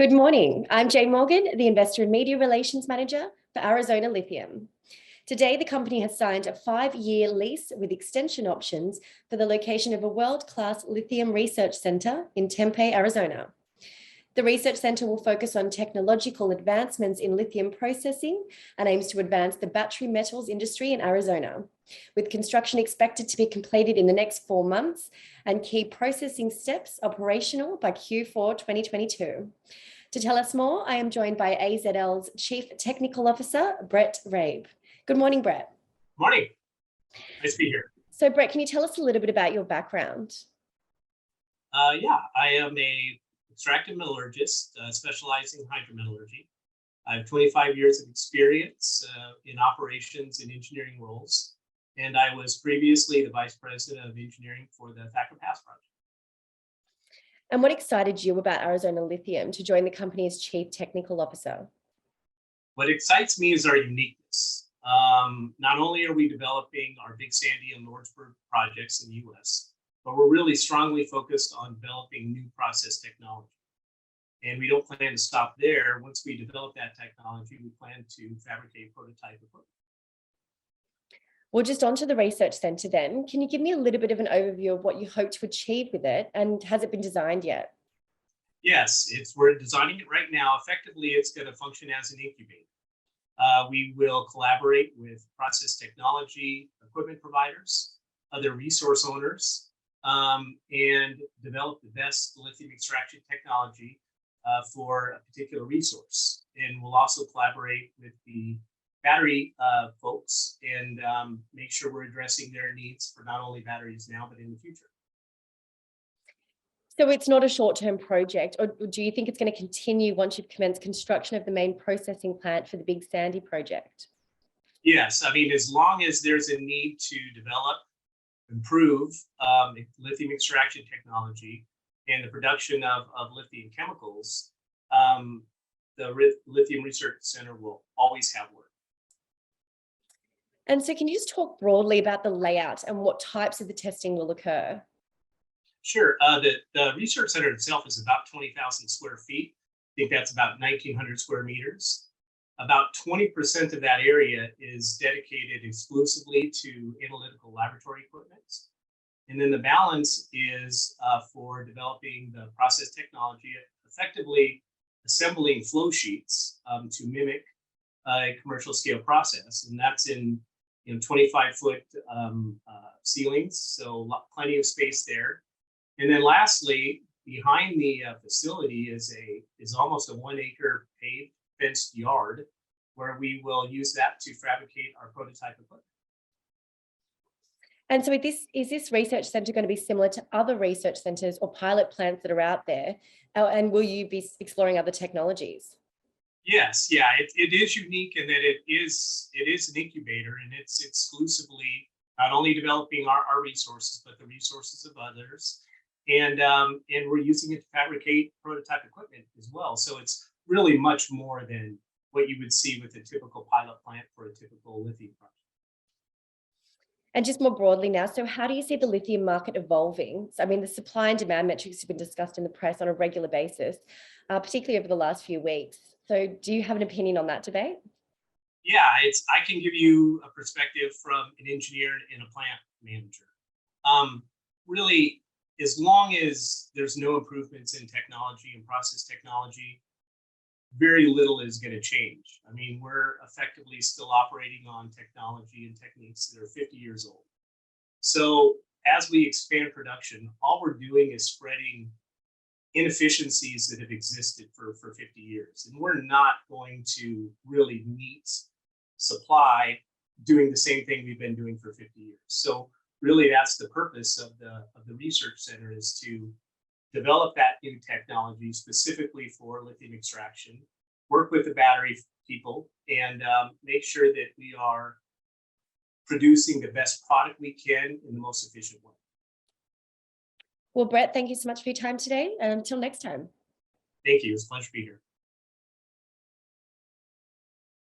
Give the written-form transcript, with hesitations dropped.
Good morning. I'm Jane Morgan, the Investor and Media Relations Manager for Arizona Lithium. Today, the company has signed a 5-year lease with extension options for the location of a world-class lithium research center in Tempe, Arizona. The research center will focus on technological advancements in lithium processing and aims to advance the battery metals industry in Arizona, with construction expected to be completed in the next 4 months and key processing steps operational by Q4 2022. To tell us more, I am joined by AZL's Chief Technical Officer, Brett Rabe. Good morning, Brett. Morning. Nice to be here. So, Brett, can you tell us a little bit about your background? Yeah, I am a extractive metallurgist specializing in hydrometallurgy. I have 25 years of experience in operations and engineering roles, and I was previously the Vice President of Engineering for the Thacker Pass project. And what excited you about Arizona Lithium to join the company as Chief Technical Officer? What excites me is our uniqueness. Not only are we developing our Big Sandy and Lordsburg projects in the US, but we're really strongly focused on developing new process technology. And we don't plan to stop there. Once we develop that technology, we plan to fabricate prototype equipment. Well, just onto the research center then. Can you give me a little bit of an overview of what you hope to achieve with it, and has it been designed yet? Yes, we're designing it right now. Effectively, it's going to function as an incubator. We will collaborate with process technology, equipment providers, other resource owners, and develop the best lithium extraction technology for a particular resource. And we'll also collaborate with the battery folks and make sure we're addressing their needs for not only batteries now, but in the future. So it's not a short-term project, or do you think it's going to continue once you've commenced construction of the main processing plant for the Big Sandy project? Yes, I mean, as long as there's a need to develop, improve lithium extraction technology and the production of lithium chemicals, the Lithium Research Center will always have work. And so can you just talk broadly about the layout and what types of the testing will occur? Sure. The research center itself is about 20,000 square feet. I think that's about 1,900 square meters. About 20% of that area is dedicated exclusively to analytical laboratory equipment. And then the balance is for developing the process technology, effectively assembling flow sheets to mimic a commercial scale process. And that's in 25-foot ceilings, so plenty of space there. And then lastly, behind the facility is almost a 1-acre paved fenced yard where we will use that to fabricate our prototype equipment. And so is this research center going to be similar to other research centers or pilot plants that are out there? And will you be exploring other technologies? Yes, yeah, it is unique in that it is an incubator, and it's exclusively not only developing our resources, but the resources of others. And we're using it to fabricate prototype equipment as well. So it's really much more than what you would see with a typical pilot plant for a typical lithium project. And just more broadly now, so how do you see the lithium market evolving? So, I mean, the supply and demand metrics have been discussed in the press on a regular basis, particularly over the last few weeks. So do you have an opinion on that debate? Yeah, I can give you a perspective from an engineer and a plant manager. Really, as long as there's no improvements in technology and process technology, very little is going to change. I mean, we're effectively still operating on technology and techniques that are 50 years old. So as we expand production, all we're doing is spreading inefficiencies that have existed for 50 years. And we're not going to really meet supply doing the same thing we've been doing for 50 years. So really that's the purpose of the research center, is to develop that new technology specifically for lithium extraction, work with the battery people, and make sure that we are producing the best product we can in the most efficient way. Well, Brett, thank you so much for your time today, and until next time. Thank you. It's a pleasure to be here.